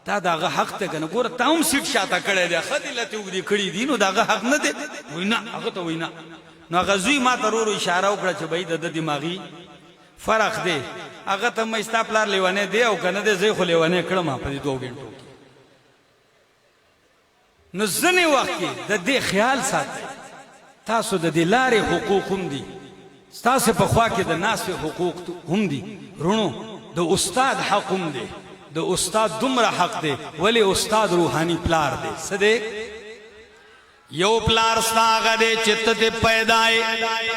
دا دغه حق ته کنه ګوره تا هم سیټ شاته کړی دی ښه دې لته اوږدې کړي دي نو دغه حق نه دی وایي نه هغه ته وایي نه نو هغه زوی ما ته ورو اشاره وکړه چې بهی د ده دماغي فرق دی هغه ته مې ستا پلار لیونی دی او که نه دی زه خو لیونی کړم په دې 2 ګنټو کې نو ځینې وخت کې د دې خیال ساتئ تاسو د دې لارې حقوق هم دي ستاسو په خوا کې د ناستې حقوق هم دي رونو د استاد حق هم دی د استاد دومره حق دی ولی استاد روحانی پلار دی څه دی یو پلار ستا هغه دی چې ته دې پیدای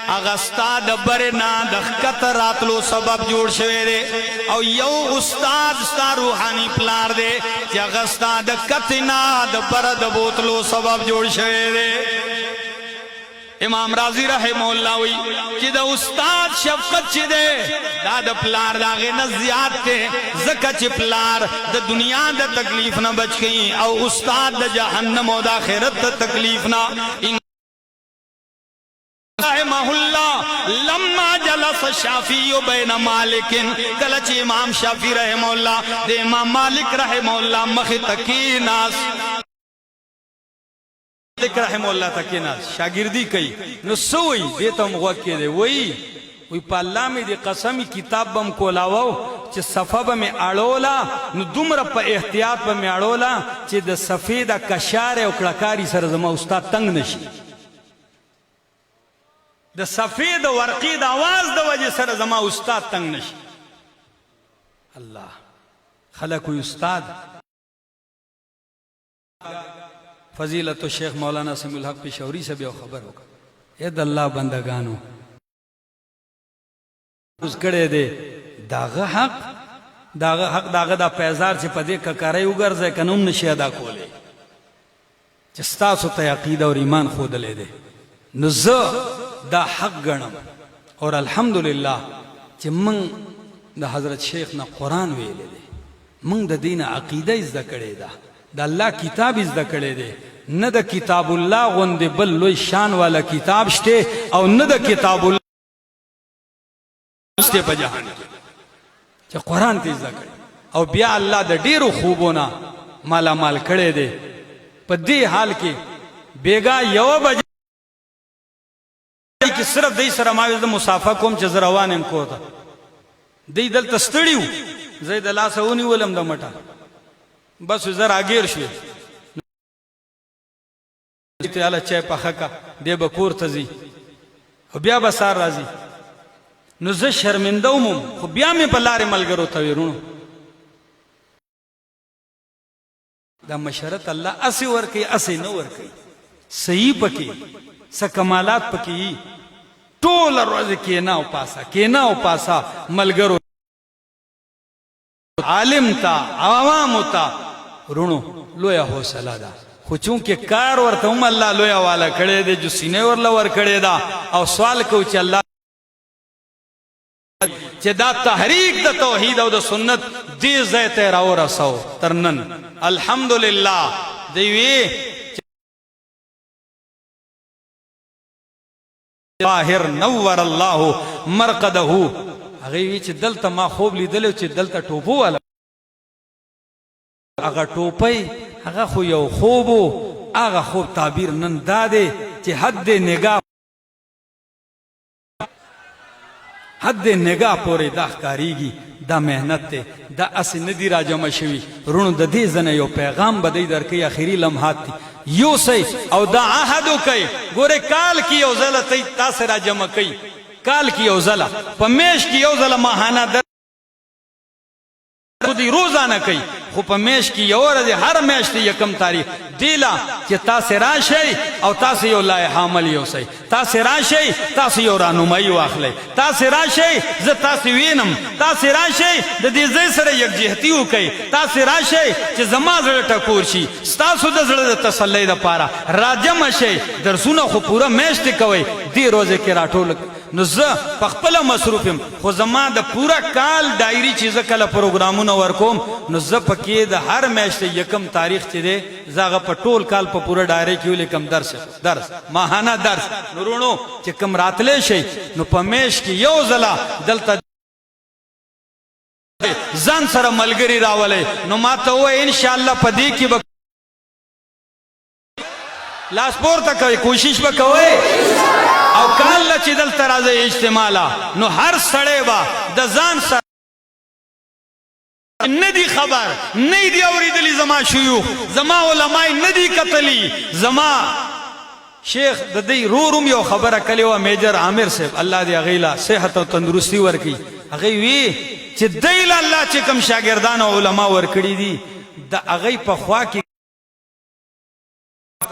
هغه ستا د برې نه د ښکته راتلو سبب جوړ شوی دی او یو استاد ستا روحانی پلار دی چې هغه ستا د کتې نه د بره د بوتلو سبب جوړ شوی دی امام رازی رحم الله وی چې د استاد شفقت چې ده دا د پلار د هغې نه زیات دی ځکه چې پلار د دنیا د تکلیف نه بچ کوي او استاد د جهنم او د آخرت د تکلیف نه رحمه الله لما جلس الشافعي بين مالك کله چې امام شافعي رحم الله د امام مالک رحم الله مخې ته کېناست مالک رحم الله تکیناس شاگردی کوي نو سوئی دیتا هم غوږ کې دی وی په الله مې د قسمی کتاب بم کولاوو چې صفه به مې اړوله نو دومره په احتیاط به مې اړوله چې د صفې د کشارې او کړکاري سره زما استاد تنګ نشي د صفې د ورقې د आवाज د وجې سره زما استاد تنګ نشي الله خلق وی استاد فضیلت الشیخ مولانا سمیع الحق پشاوری سے بھی خبر ہوگا اید اللہ بندگانو اس کڑے دے داغه حق دا پیزار چې په دې ککارۍ وګرځي کنوم نشي ادا کولی چې ستاسو ته عقیده او ایمان ښودلی دی نو زه دا حق ګڼم اور الحمدلله چې موږ د حضرت شیخ نه قرآن ویلی دی موږ د دې نه عقیده زده کړې ده د الله کتاب زده کړی دی نه د کتاب الله غوندې بل لوی شان والا کتاب شته او نه د کتاب الله شته په جهان کې چې قرآن ته زده کړي او بیا الله د ډېرو خوبونه مالا مال کړی دی په دې حال کې بیګا یو بجې کې صرف دی سره ما د مسافه کوم چې زه روان یم کور ته دی دلته ستړي وو زه یې د لاسه ونیولم د مټه بس زر آگیر شوی تیالا چای پخه کا دی به کور ته ځي خو بیا به سار راځي نو زه شرمنده ومم خو بیا مې په لارې ملګرو ته وی رونو دا مشرت الله اسې ورکوي اسې نه ورکوي صحیح پکې څه کمالات پکې ټوله ورځ کېنه او پاسه ملګرو عالم تا عوامو تا رونو لویا حوصله ده خو چونکه کار ورته هم الله لویا والا کړی دی جو سینې ورله ور کړی ده او سوال کو چې الله چې دا تحریک د توحید او د سنت دې ځای ته راورسو تر نن الحمدلله دی وی طاهر نور الله مرقده هغه وی چې دلته ما خوب لیدل چې دلته ټوپو والا هغه ټوپۍ هغه خو یو خوب هغه خوب تعبیر نن دا دی چې حد نگاه پورې دا ښکاریږي دا محنت دی دا اسې نه دي راجمع شوي رونو د دې ځنه یو پیغام به دی درکوي اخري لمحات دي یوسئ او دا عهد وکئ ګورې کال کې یو ځله تاسې راجمع کوي کال کې یو ځله په میاشت کې یو ځله ماهانه خودی روزانه کوي خو په میاشت کې یو ورځ هر میاشت یکم تاریخ دیلا چې تاسې راشئ او تاسې یو لایحه عمل یوسئ تاسې راشئ تاسې یو رهنمایي واخلئ تاسې راشئ زه تاسې وینم تاسې راشئ د دې ځای سره یکجهتي وکئ تاسې راشئ چې زما زړه ټکور شي ستاسو د زړه د تسلی دپاره راجمع شئ درسونه خو پوره میاشتې کوئ دې روزې کې راټول نو زه په خپله مصروف یم خو زما د پوره کال ډایري چې زه کله پروګرامونه ورکوم نو زه پکې د هر میاشتې یکم تاریخ چې دی زه هغه په ټول کال په پوره ډایري کې ولیکم درس ماهانه درس نو وروڼو چې کوم راتلی شئ نو په میاشت کې یو ځله دلته ځان سره ملګري راولئ نو ما ته ووایه انشاءالله په دې کې به لاس پورته کوئ کوشش به کوئ او کله چې دلته راځئ اجتماع له نو هر سړی به د ځان سره نه دی خبر نه دی اوریدلی زما شیوخ زما علماء نه دی کتلی زما شیخ د دې روم یو خبره کلی و میجر عامر صاحب الله دې هغې له صحت او تندرستي ورکړي هغې وی چې دی له الله چې کوم شاګردان او علما ورکړي دي د هغې په خوا کې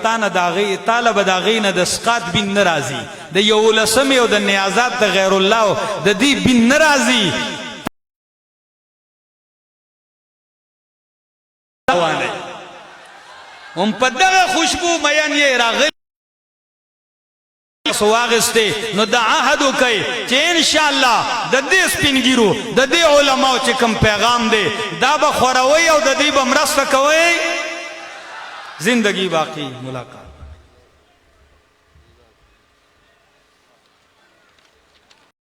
تانه د هغې تاله به د هغې نه د سقاط بین نه راځي د یولسمې او د نیازات د غیر الله د دې بین نه راځي هم په دغه خوشبو میان یې راغلی واغستې نو د عهد وکئ چې انشاءالله د دې سپینګیرو د دې علماو چې کوم پیغام دی دا به خوروئ او د دې به مرسته کوئ زندگی باقی ملاقات